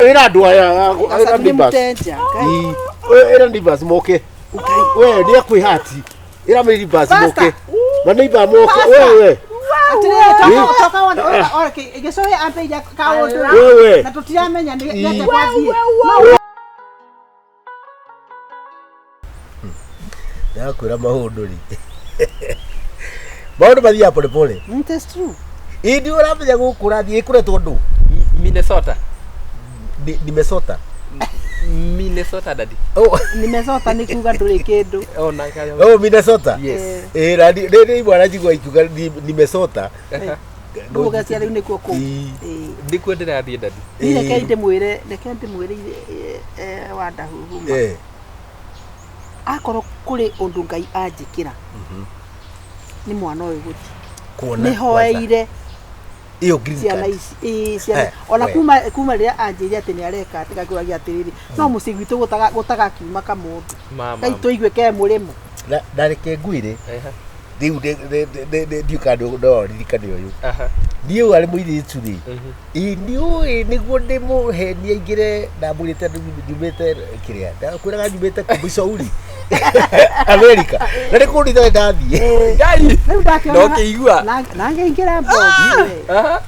Era ndwaya era ndibas. Era ndibas moke. Wewe ndia kwihati. Era ndibas moke. Na neighbor moke wewe. Toka wana igesoe ampeja kawo na tutiramenya nete kwathie. Ya kwira maundu ri. Maundu mathia pole pole. That's true. Idi uramenya gukura thie ikuretwo ndu. Minnesota. Minnesota. Minnesota daddy. Oh, Minnesota ni kuga nduri kindu. Oh na kayo. Oh Minnesota. Yes. Radi bwana jigwa ikuga ni Minnesota. Nduga cia riu nikuo ku. Ndikuo ndirathie daddy. Ni reke ndimwire wanda huhuma. Akorwo kuri undu Ngai anjikira. Ni mwana uyu guti. Ni hoeire iyo green card. Ciana ici ciana ona kuma ria anjiri ati ni areka ati gakiwagia atiriri no mucigwitu gutaga kiuma kamundu ngai tuigue ke murimo ndareke ngwire riu ndiukando ndo ririkane uyu ndiu ari muiritu ri indiu niguo ndimuhenia ingire ndamurite njumite kiria ndakwiraga njumite kubicouri America nari kundita ndathie ngai no kiigua na ngingira box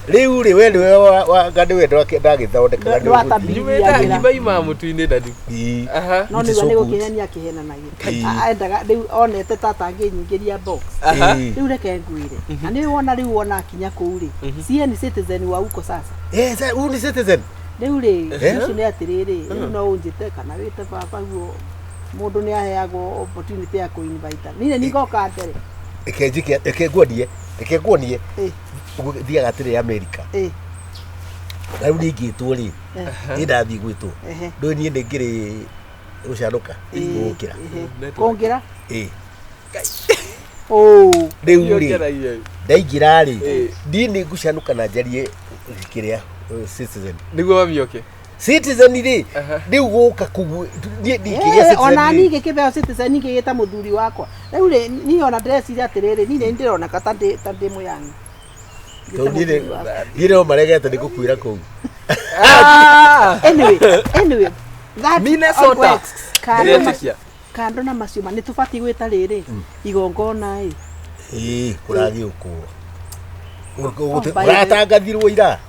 riu ri we wa ngande we ndagithondeka njumita hibai mamutu-ini daddy no ni gukihenia kihena nagi endaga riu onete tata nginyigiria box riu reke ngwire na ni wona riu wona akinya kuu ri sie ni citizen wa uko sasa u ni citizen riu ri ucio ni atiriri riu no unjite kana wite baba guo mundu ni aheagwo opportunity ya kuinvite nine nigoka mbere eke nguonie thiaga atiri America riu ningitwo ri ndathi gwitwo ndo nie ngiri ucanuka gukira kongira riu ri ndaingira ri ndini ngucanuka na njarie kiria citizen niguo mamioke citizen ri riu guka kugu ndikiria citizen ona ni gikibeo citizen ngigita muthuri wakwa riu ri ni ona dress ira atiriri ni ndirona kata ndi muyangi ndire maregete ni gukwira kuu anyway that Minnesota kando na maciuma ni tubati gwita riri igongona kuragi uko uratangathirwo ira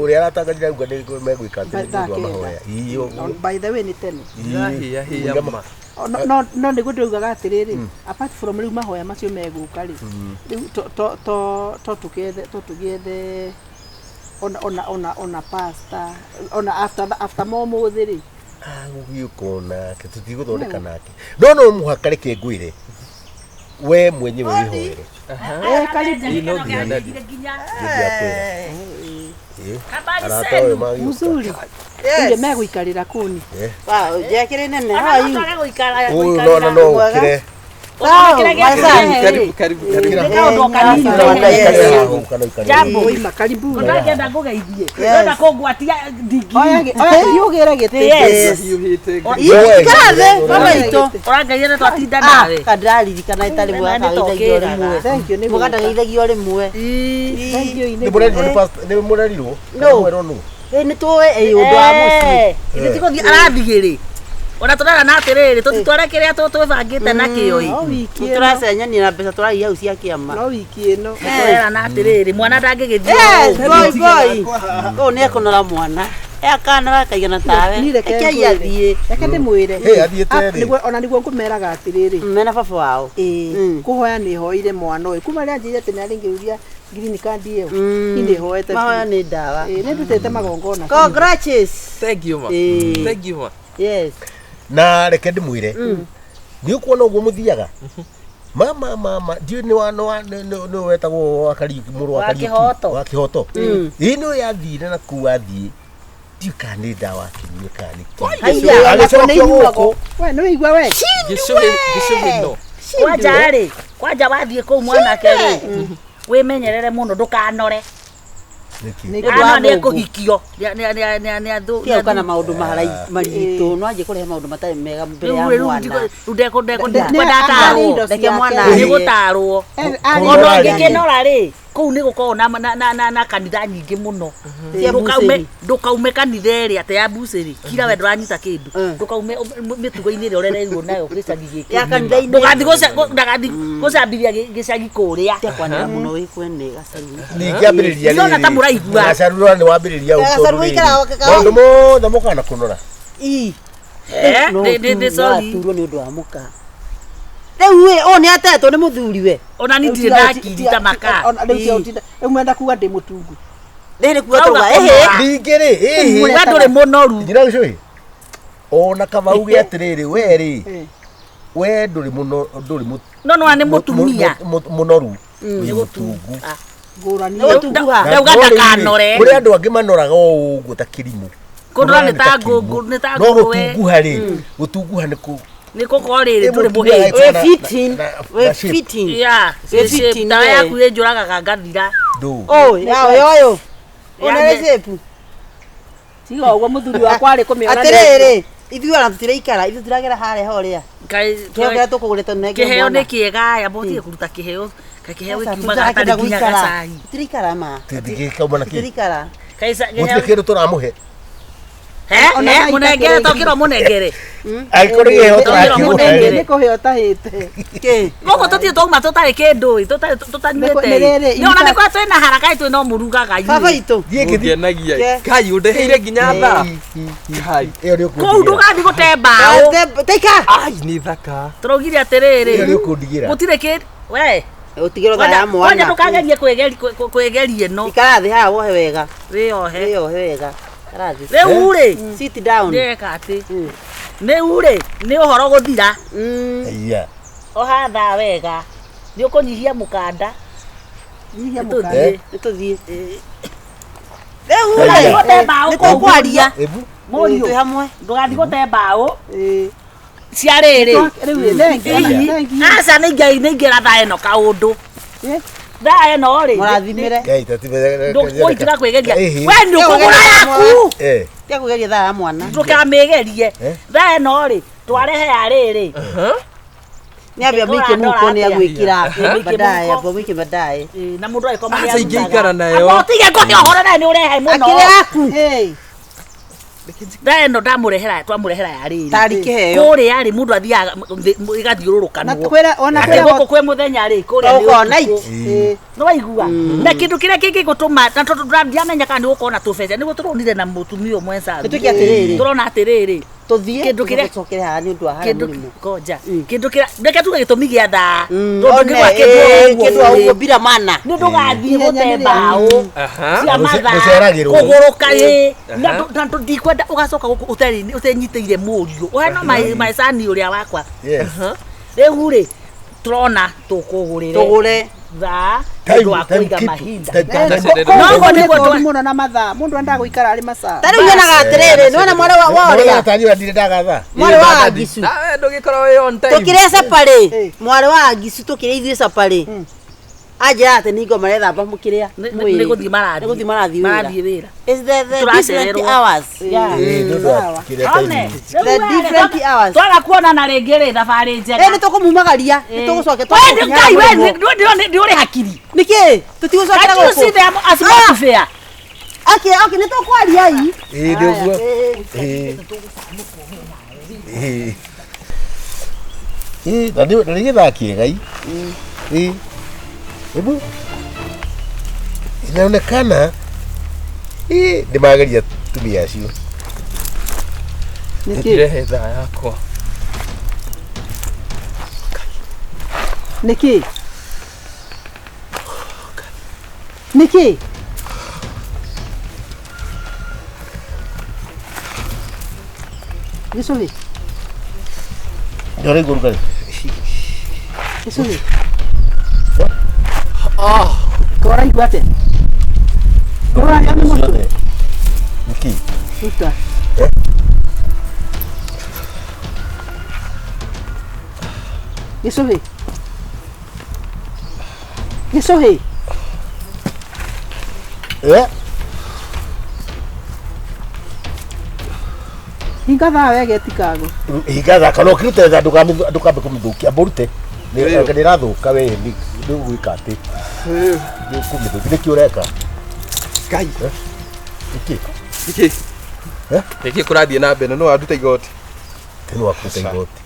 uri aratangathira ngo ni megwika ndu mahoya iyo by the way ni tene hiya ma no ni gudugaga atiriri apart from riu mahoya macio meguka ri riu to tugethe ona pasta ona after momo thiri gugiukona tutiguthondeka nake no muhaka reke ngwire we mwenyewe wihoere karibu ino giana habari mzuri ile meguikarira kuni wow jekire nene no kire karibu jambo ima karibu unagenda kugeithie nda kugwatia ndigi yugera gete ikathe mama ito urangeire twatinda nawe kadrali kana itali mwaka ithagio rimwe thank you ni muganda ithagio rimwe thank you ni murerirwo no ni tuwe undu wa muci ni tikuthi arathigiri ona turara na atiriri tutitwara kiria twibangite na kioi turacenya na mbeca turaia au cia kiama no wiki ino turara na atiriri mwana ndangigithio boy ko ne kunora mwana akana wakaigana tawe ekiathie reke ndimwire athiete ona niguo ngumeraga atiriri mena baba wao kuhoya ni hoire mwana uyu kuma ria njire ati ni aringiruria green card iyo indi hoete mahoya ni ndawa ni ndutete magongona congrats thank you ma yes na reke ndimwire ni ukuona uguo muthiaga mama ndio ni wetagwo wakari muru wa kihoto ino yathire na kuathie ndio kani dawa kinyekani agacokio guko we no igwa we gishuhi no kwaja wathie ko mwana kere wimenyerere muno ndukanore ana ne kuhikio ni athu kio kana maundu maritu no aje kurehe maundu matari mega mbere ya mwana ndeko kwenda tarwo ndeke mwana ni gutarwo ono ngikinora ri kuu nĩ gũkorwo na kanitha nyingĩ mũno Cia ndũkaume kanitha ĩrĩa ta ya mbucĩrĩ kira we ndũranyita kĩndũ ndũkaume mĩtugo-inĩ ĩrĩa ũrereirwo nayo gĩcagi Ya gĩkĩ kanitha-inĩ. ndũgathi gũcambithia gĩcagi kũrĩa Kwanĩra mũno wĩ kwene gacaru. Ningĩambĩrĩria Ndĩrona ta mũraigua. gacarura nĩ wambĩrĩria Gacaru gũikara maũndũ mothe mũkana kũnora ndĩ sorry Turwo nĩ ũndũ wa mũka. Rĩu o nĩ atetwo nĩ mũthuri we. ona niĩ ndirĩ na akiri ta maka Rĩu mwenda kuga ndĩ mũtungu. ndĩrĩ kuga tũga ehe ningĩ-rĩ we ndũrĩ mũnoru njĩra gĩcũĩ ona Kamau gĩ atĩrĩrĩ we-rĩ we ndũrĩ no nĩ mũtumia mũnoru nĩ mũtungu Ngũrani. ndauga ndakanore kũrĩ andũ angĩ manoraga o ũguo ta kĩrimũ kũndũra nĩ ta ngũngũ nĩ ta no ngũwe gũtunguha-rĩ gũtunguha nĩ gũkorwo rĩrĩ ndũrĩ mũtumia mũhĩi ĩtana- fitting. na- We na shape. fitting. ya fitting ndawa we. yaku ĩnjũragaga ngathira ndũ Oh, yoyo. Ona Yani- nĩ shape. Tiga ũguo mũthuri wakwa arĩ kũmĩona Atĩrĩrĩ, ithuĩ ona tũtiraikara, ithuĩ tũragera harĩa horĩa. Kĩheo kĩrĩa tũkũgũrĩte nĩnge kĩheo nĩ kĩega ya botire kũruta kĩheo kĩheo gĩkiumaga hatarĩ nginya gacai Tũtiraikara ma. tĩngĩkauma na kĩ Tũtiraikara. gũtirĩ kĩndũ tũramũhe mũnengere tokĩrwo mũnengere angĩkorwo nĩ kĩheo Mũnengere. tũrakĩmũhe nĩ kũheo tahĩte Kĩ? gũkũ tũtirĩ twauma tũtarĩ kĩndũ tũtanyuĩte Nĩ rĩrĩ, nĩ ona nĩkwa twĩna haraka itũ no mũrugaga Baba inyuĩ itũ. Mũngenagia. Ke. Kai ũndeheire nginya thaa. Kai. ĩyo nĩ kũu ndũgathiĩ gũte mbaũ Teika. Ai nĩ thaka. tũraugire ĩyo nĩ atĩrĩrĩ ũkũndigĩra gũtirĩ kĩndũ we Ũtigĩrwo tha ya kwanja mwana. ndũkagerie kwĩgeria ĩno Ikara thĩ haha wohe wega. wĩyohe Wĩyohe wega. Ikara thĩ. rĩu-rĩ Sit down. ndĩreka atĩ rĩu-rĩ nĩ ũhoro gũthira iya ũhatha wega nĩ ũkũnyihia mũkanda nyihia Nĩtũthiĩ. mũkanda Nĩtũthiĩ. ndũgathiĩ Rĩu gũte mbaũ nĩtũkwaria. ebu mũriũ Twĩ hamwe. ndũgathiĩ gũte mbaũ ĩĩ cia rĩrĩ rĩu nengi aca nĩ ingĩra thaa ĩno kaũndũ thaa ĩno-rĩ Mũrathimĩre. ngai tatimĩre ndũgũtiga kwĩgeria Ĩhĩ. we nĩ ũkũgũra yaku Tia kũgeria tha ya mwana. ndũkamĩgerie thaa ĩno-rĩ twarehe ya rĩrĩ Nĩambia mĩike mũhuko nĩ agwĩkĩra. Mĩike Baadaye, mũhuko. mĩike baadaye. na mũndũ agĩkoma Aca ingĩikara nayo. atige kũhe ũhoro nawe nĩ ũrehe mũno Akĩrĩ yaku. hey thaa ĩno twamũrehera ya rĩrĩ Tari kĩheo. kũrĩa-rĩ mũndũ athiaga na ĩgathiũrũrũkanwo kwĩra ona atĩ kwĩra gũkũ kwĩ mũthenya-rĩ kũrĩa nĩ Gũkũ ũtukũ. night. nĩ waigua na kĩndũ kĩrĩa kĩngĩgũtũma na tondũ ndiamenya kana nĩ gũkorwo na tũbeca nĩguo tũronire na mũtumia ũmwe Saru. Nĩtwĩke atĩrĩrĩ. tũrona atĩrĩrĩ Tũthiĩ. Kĩndũ kĩrĩa- Tũcokere haha nĩ ũndũ wa harĩa kĩndũ mũrimũ. koja kĩndũ kĩrĩa reke tuge gĩtũmi gĩa thaa One, ngĩgwa kĩndũ wa ũguo bila mana. nĩ ndũgathiĩ Ihenya gũte nĩ rĩa- mbaũ Aha. cia mathaa gũceragĩrwo. kũgũrũka ĩ Aha. na ndikwenda ũgacoka gũkũ ũtenyitĩire mũriũ ũhana maicani ũrĩa wakwa yes rĩu-rĩ tũrona tũkũgũrĩre Tũgũre. thaa Time, nĩũndũ wa time kũiga keep- mahinda time- time- Time- No, no ũguo nĩ nĩguo kũũru twa- mũno na mathaa mũndũ endaga gũikara arĩ masaa Ta rĩu nyonaga atĩrĩrĩ, nĩwona mwarĩ wa ũrĩa. tanyua ndirĩ ndagatha Mwarĩ wa Agisu. Nawe ndũgĩkorwo wĩ on time. Tũkĩrĩa caparĩ. Eh. Mwarĩ wa Agisu tũkĩrĩa ithuĩ caparĩ. Anjĩra atĩ nĩ hingo marethamba mũkĩrĩa. nĩ gũthiĩ Nĩ gũthiĩ marathiĩ marathiĩ wĩra It's the different Tũracererwo. hours. Yeah. One, The different hours. twaga kuonana rĩngĩ rĩ thabarĩ njega Nĩ tũkũmumagaria. Nĩ tũgũcoke Ngai we ndĩũrĩ hakiri Nĩkĩ? Tũtigũcokera Can't you see gũkũ. them as much fair Okay, nĩ tũkwaria ii. nĩguo na nĩ gĩthaa kĩegai ebu inaonekana ndĩmageria tumia acio Ndirehe thaa yakwa. nĩkĩ nĩkĩ gĩcũhĩ ndore igũrũ kare gĩcũhĩ kũraigua atĩa kũrarĩa nĩ mũtwe niki ruta gĩcũhĩ gĩcũhĩ hinga thaa wega etikagwo hinga thaka no kĩrute tha ndũkambe kũmĩthũkia mbũrute Nĩ rathuka we nĩ gwĩka atĩ. Nĩ kumĩthũki nĩkĩ ũreka? Ngai. Nĩkĩ? Nĩkĩ kũrathiĩ na mbere no waruta igoti. Teno wakuta igoti.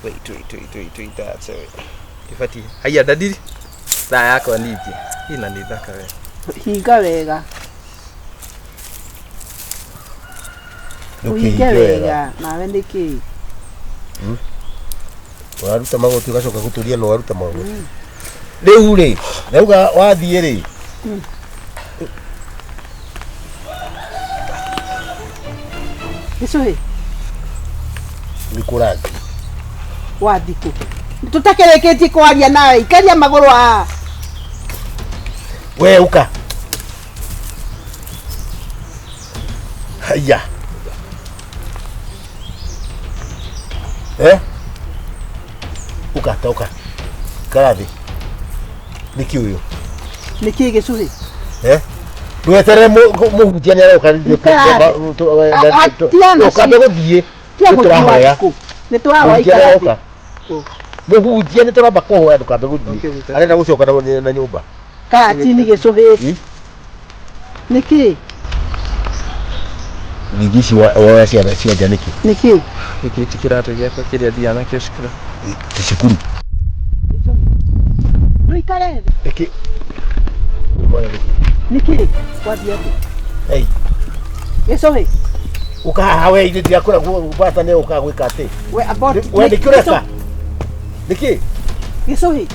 Wait, that's Ifati. Haya dadiri. Thaa yako niki. Ina nĩ thaka we. Hinga wega. Uhinge wega. Nawe nĩkĩ? Waruta magoti ugacoka guturia no waruta magoti. Riu ri, nauga wathie ri. Gĩcũhĩ. Ni kurathi. Wathikũ. Tutakereketie kwaria nawe, ikaria magũrũ haha. We uka. Haya. Uka toka. Karathi. Niki uyu. Nĩkĩ Gĩcũhĩ? Nduetere mũhunjia nĩ aroka ũkambe gũthiĩ. Nĩtũrahoya. Nĩtũrahoya ikarathi. Mũhunjia nĩtũramba kũhoya ndũkambe gũthiĩ. Arenda gũcoka na nyũmba. Katini Gĩcũhĩ. Nĩkĩ? Ngici woya ciana cia niki. Nĩkĩ? Nĩkĩ tikĩratũ gĩakwa kĩrĩa thiana kĩo cukuru. Cukuru. Nĩikare. Niki. Nĩkĩ? Wathiĩ atĩ. Hey. Gĩcũhĩ. Uka haha we ithĩ ndiakũra gwata nĩ ũka gwĩka atĩ. We about. We nĩkĩ ũreka? Nĩkĩ? Gĩcũhĩ.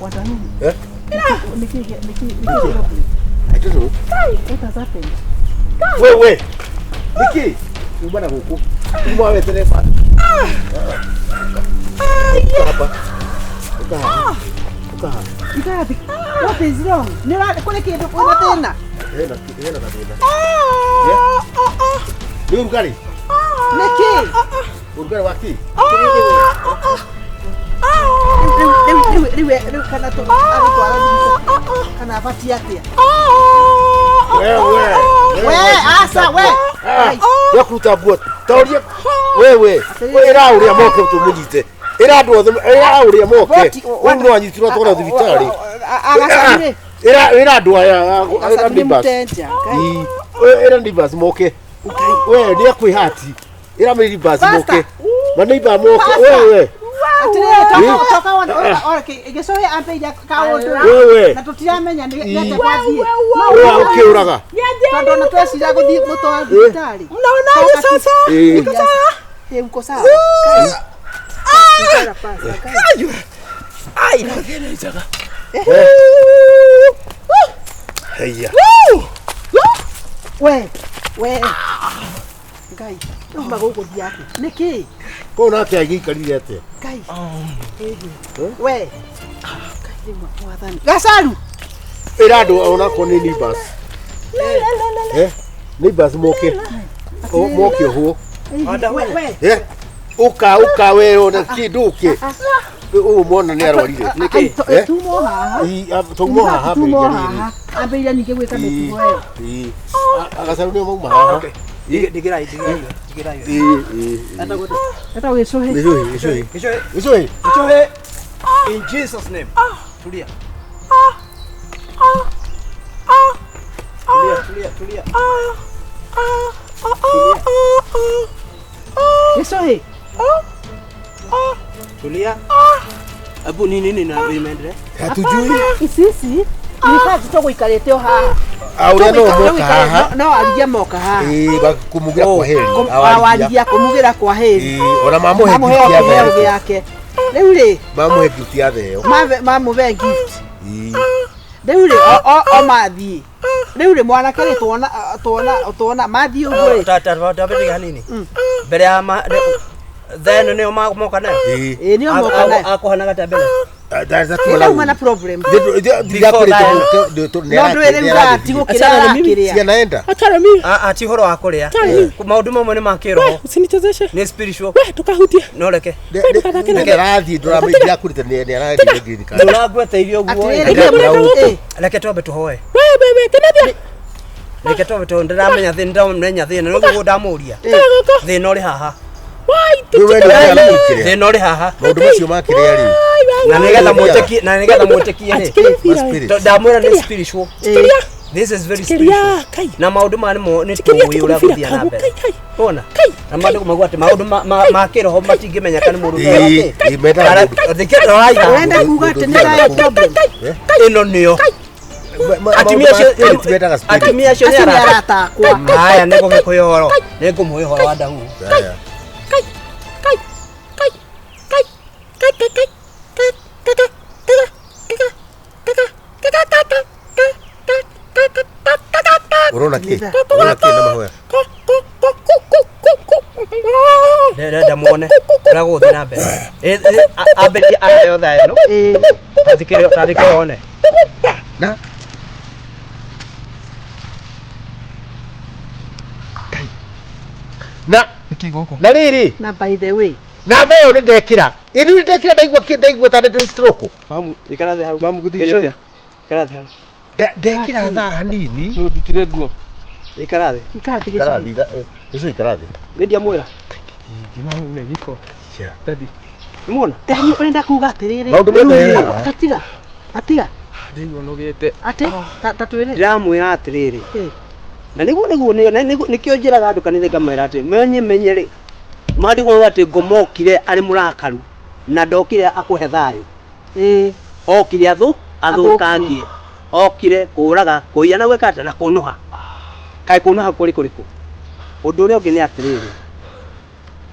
Wata nini? Nĩkĩ? I don't know. What has happened? We. Niki. Mbona huko? Mbona wewe telefona? Hapa. Uka. What is wrong? Nira kule kitu kuna tena. Hena kabisa. Ni ungari. Niki. Ungari waki. Riwe kana to ara kana pati yake. We asa we. Yakuta bot. Tauria wewe. We irauria moke tumunyite. Irauria moke. Uno anyitirwo twara thibitari. Agasire. Ira ndwa ya ndibas. Ira ndibas moke. We ndia kwihati. Ira ndibas moke. Maneiba moke wewe. Toka wana Gĩcũhĩ ambeire kaũndũ na tũtiramenya nĩate kwathie wewe ukiuraga tondũ na tweciria gũthiĩ mũtwara thibitarĩ mnaona sasa uko sawa Ai na thĩna njaga heya we Ngai uma gũgũthiĩ atĩ nĩkĩ ko nake agikarire atĩa Ngai we mwathani Gacaru ira andũ ona ko nĩ nibas nibas moke moke ho uka we ona kinduke mwana nĩ arwarire nĩkĩ tumo haha ambeire ningĩ gwĩka mĩtugo ĩyo Agacaru nĩ mauma haha Digirai. Eta Gĩcũhĩ. Gĩcũhĩ. In Jesus name. Tulia. Tulia. Gĩcũhĩ. Tulia. Abu nini na imeendelea? Hatujui. Ici nikazi to guikarite o haha. Auria no moka haha. No aligia moka haha. Bakumugira kwa heri. Awaligia kumugira kwa heri. Ona mamuhe gift yake. Riu ri mamuhe gift ya theo. Mamuhe gift. Riu ri o mathii. Riu ri mwanake ri tuona mathii uguo ri. Tata hanini. Mbere ya then nio moka nayo. Nio moka nayo. Akuhana gatabele. Ila umana problem. Naenda. Ati horo wa kuria. Maundu mamwe ni makiro. Usinichezeshe. Ni spiritual. We tukahutie. No reke. Ndirathi nduramenyira kurite ni arathi ngirika. Nduragweteithio guo. Reke twambe tuhoe. We kinathia. Reke twambe tu ndiramenya thina no guo ndamuria. Thina uri haha. thina uri haha maundu macio makire ari na nigetha mwetekie ndamwira ni spiritual. This is very spiritual. Na maundu mani mo ni tuwi ura guthia na mbere. Ona. Na maundu magwate maundu ma kiroho matingimenya kana mundu wake. Thikira raiga. Wenda kuga ati ni dayo problem. Ino niyo. Atumia cio ni arata. Haya nego gikuyohoro. Nego muyohoro wa ndahu. Urona ki na mahoya da muone rago thina mbere abeti ayo thayo no tathikire one na riri Na by the way, na meyo ni ndekira ini ndekira ndaigua ta ndi stroke mamu ikara the haru mamu guthie ikara the haru ndekira tha hanini no dutire nguo ikara the ikatige karathi icio ikarathi ndia mwira mamu ne giko tadi muona Tani urenda kuga atiriri. Maundu mothe Atiga. ndigwo nugite Ati tatwire. ndiramwira atiriri na niguo nikio njiraga andu kanitha ngamwira ati menyere maandiko ati ngomokire ari murakaru na ndokire akuhe thayo okire athukangie okire kuraga kuiya na gweka na kunuha kai kunuha kuriku undu uria ungi ni atiriri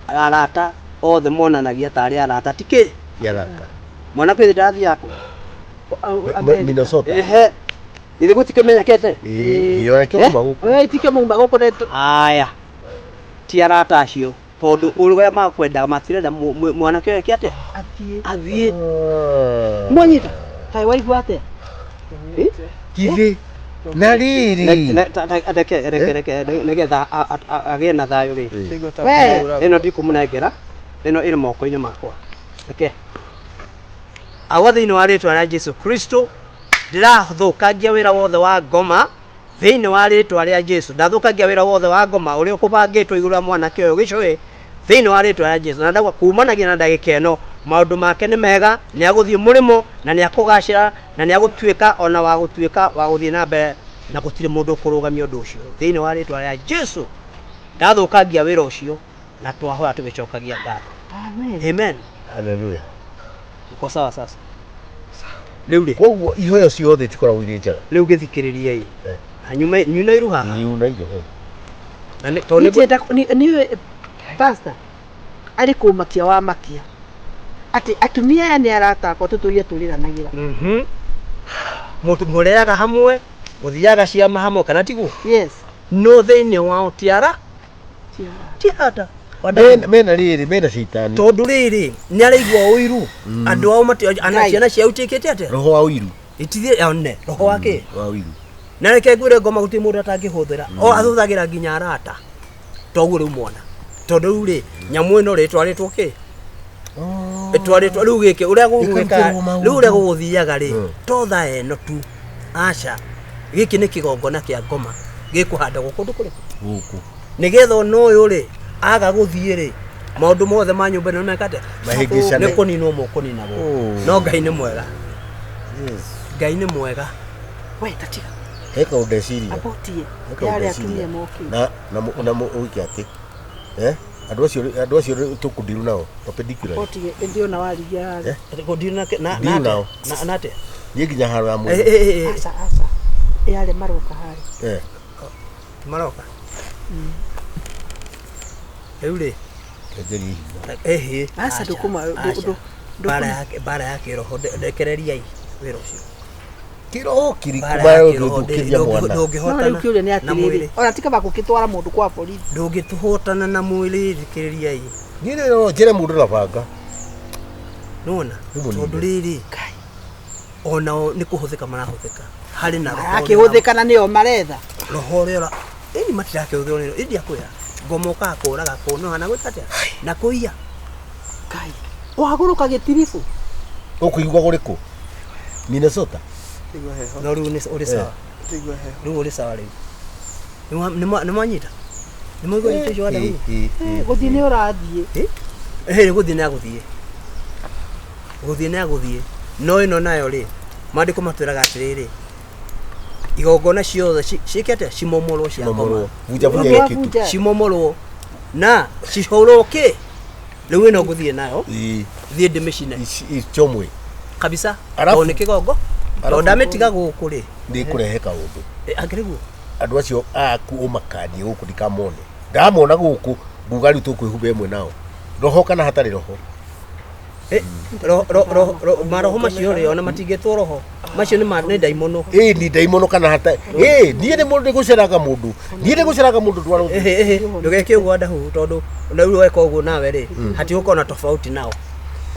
arata othe monanagia tari arata tiki yaraka mwana kwithi ndathi yako Minnesota ile gutikemenyekete iyo ke maguku Wewe tike mumba goko neto. aya ti arata acio tondu uruga makwenda matirenda mwana kio kiate athie mwanyita Kai waigua ate. kithi na riri reke nigetha agie na thayo ri We. ino ndikumunengera ino iri moko-ini makwa reke awa thiini wa ritwa ria Jesu Kristo ndirathukangia wira wothe wa ngoma thiini wa ritwa ria Jesu ndathukangia wira wothe wa ngoma uria ukubangitwo iguru mwanake uyu gicui thiini wa ritwa ria Jesu na ndagwa kumanagia na ndagika ino maundu make ni mega ni aguthie murimo na ni akugacira na ni agutuika ona wa gutuika wa guthie na mbere na gutire mundu kurugamia undu ucio thiini wa ritwa ria Jesu ndathukangia wira ucio na twahora tugicokagia ngatho amen haleluya uko sawa sasa riu ri koguo ihoyo ciothe tikoragwo irĩ njega riu githikiririe hanyuma nyuna iruha nyuna irio na ni to Ni pastor. Ari kumakia wa makia. Ati atumia aya ni arata akwa tuturie turiranagira. mutu mureaga hamwe muthiaga ciama hamwe kana tiguo Yes. no thiini wao tiara tiara mena riri mena citani tondu riri ni araigua uiru andu ao mati ana ciana cia utikite ate roho wa uiru itithie one roho wake wa uiru na reke ngwire ngoma guti mundu atangihuthira o athuthagira nginya arata toguo riu mwana tondu riu ri nyamu ino ritwaritwo ki itwaritwo riu giki uria gugwika riu uria guguthiaga ri to tha eno tu aca giki ni kigongona kia ngoma gikuhanda gukundu kuriku guku nigetha no uyu ri aga guthie ri maundu mothe ma nyumba ino mekate mahingicane ni kuninwo mukuninagwo no Ngai ni mwega Ngai ni mwega We tatiga. heka udeciri Abotie. Yale atumia moki. na uiki ati andu acio tukundiru nao perpendicular Abotie ndio na waligia. kodina na ate ni nginya haro ya mwili Asa. Yale maroka hari. maroka eule ejeri Asa dukuma bara yake roho ndekereria wira ucio kiroho kirikumayo ndukiria mwana No riu kiuria ni atiriri. Ona tika bakukitwara mundu kwa polisi. ndungituhotana na mwili thikiriria ni no njire mundu na banga nona tondu riri ona ni kuhuthika marahuthika hari na Akihuthikana nio maretha. roho rira ini matirake uthio ini akwira ngomoka kuraga kuno na gwikate na kuiya Kai. Waguruka gitirifu. ukuigwa guriku Minnesota no riu ni uri sawa riu uri sawa riu ni mwanyita Nĩ mũigua nĩ tũjua ndamu. Gũthiĩ nĩ ũrathiĩ. Nĩ gũthiĩ nĩ agũthiĩ. Gũthiĩ nĩ agũthiĩ. No ĩno nayo rĩ, maandĩko matwĩraga atĩrĩrĩ, igongona ciothe ciĩkĩte cimomorwo cia ngoma. Bunja kitu. Cimomorwo na cihoroke. Rĩu ĩno ngũthiĩ nayo. Thiĩ ndĩmĩcine. Ichomwe. Kabisa. O nĩ kĩgongo. Tondũ ndamĩtiga gũkũ rĩ. Nĩ kũrehe kaũndũ. Angĩrĩguo. Andũ acio aku ũmakanie gũkũ ndikamone. Ndamona gũkũ mbuga rĩu tũkwĩhumba ĩmwe nao. Roho kana hatarĩ roho. Maroho macio rĩ ona matingĩtwo roho. Macio nĩ ndaimono. Ni ndaimono kana hata. Niĩ nĩ mũndũ gũceraga mũndũ. Niĩ nĩ gũceraga mũndũ twaro. Ndũgeke ũguo ndahu tondũ na rĩu weka ũguo nawe rĩ, hatigũkorwo na tofauti nao.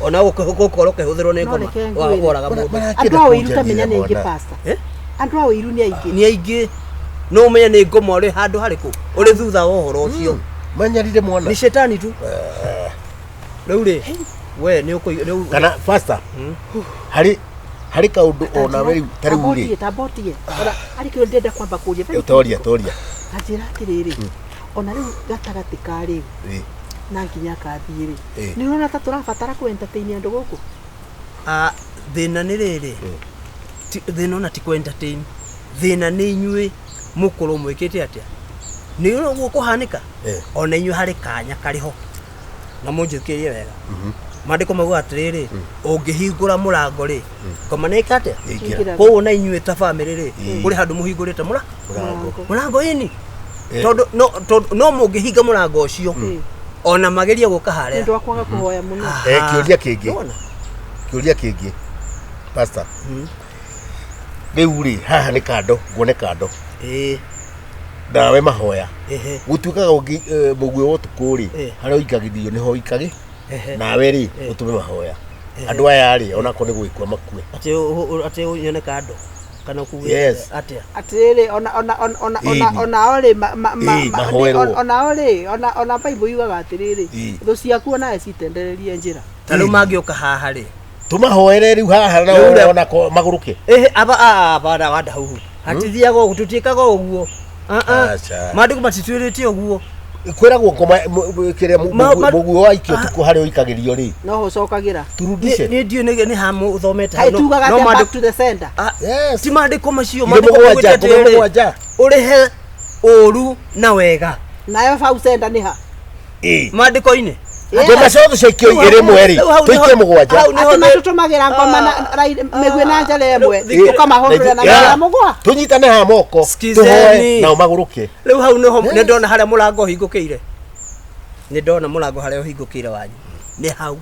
Ona gũkorwo kĩhũthĩrwo nĩ ngoma woraga mũndũ. Andũ a Wĩiru tamenya nĩ aingĩ pastor. Andũ a Wĩiru nĩ aingĩ. Nĩ aingĩ. No ũmenye nĩ ngoma ũrĩ handũ harĩkũ. Ũrĩ thutha wa ũhoro ũcio. Manyarire mwana. Nĩ shetani tu. Rĩu rĩ, we nĩ ũkũigua kana pastor. Harĩ kaũndũ ona we tarĩ uri. Tambotie. Ora arĩ kĩndũ ndenda kwamba kũria. Toria. Kanjĩra atĩrĩrĩ. Ona rĩu gatagatĩ ka rĩu. Na nginya kathiĩ rĩ. Nĩ ũrona ta tũrabatara ku entertain andũ gũkũ. Thĩna nĩ rĩrĩ. Thĩna ona ti ku entertain. Thĩna nĩ inyuĩ mũkorwo mwĩkĩte atĩa. Nĩ ũguo kũhanĩka. Ona inyuĩ harĩ kanya karĩho. Na mũnjĩkĩrie wega. Maandĩko mauga atĩrĩrĩ, ũngĩhingũra mũrango rĩ, ngoma nĩ ĩkate. Koguo na inyuĩ ta family rĩ, kũrĩ handũ mũhingũrĩte mũrango ini. Tondũ no mũngĩhinga mũrango ũcio. Ona mageria gũka harĩa. Nĩ ndakwaga kũhoya mũno. Kĩũria kĩngĩ. Pastor. Rĩu rĩ haha nĩ kando, nguone kando. Ndawe mahoya. Gũtuĩkaga mũguĩ wa ũtukũ rĩ, harĩa ũikagithio nĩho ũikage. Nawe rĩ ũtume mahoya. Andũ aya rĩ ona ko nĩ gwĩkwa makue. Atĩ ũnyone kando. Kana kuge atĩa. Atĩrĩrĩ ona orĩ ona Bible yugaga atĩrĩrĩ, thũ ciaku ona citendererie njĩra. Ta rĩu mangĩũka haha rĩ. Tumahoere rĩu haha na ona magũrũke. Aba wanda hau. Hatithiaga ũguo tũtiĩkaga ũguo. Maandĩko matitwĩrĩte ũguo. Kwĩragwo ngoma kĩrĩa mũguĩ wa ikio tuko harĩa ũikagĩrio rĩ. No ũcokagĩra. Turudishe. Nĩ ndiũ nĩ hamu ũthomete hano. No back to the center. Ti maandĩko macio maandĩko ũrĩhe ũru na wega. Nayo bau center nĩ ha. Maandĩko-inĩ. Ngoma ciothe ciakio igĩrĩ mweri. Tũikie mũgwanja. Atĩ matũtũmagĩra ngoma na mĩguĩ na njara ĩmwe. Ũkamahũrĩra na njara mũgwa. Tũnyitane ha moko. Tũhoe na magũrũke. Rĩu hau nĩ ndona harĩa mũrango ũhingũkĩire. Nĩ ndona mũrango harĩa ũhingũkĩire wanyu. Nĩ hau.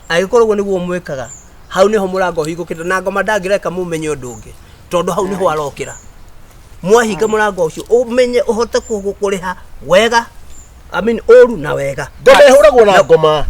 Agĩkorwo ũguo nĩguo mwĩkaga. Hau niho mũrango ũhingũkĩte na ngoma ndangĩreka mũmenye ũndũ ũngĩ. Tondũ hau niho arokĩra. Mwahinga mũrango ũcio ũmenye ũhote kũrĩha wega. Ũru na wega. Ndũmehũragwo na ngoma.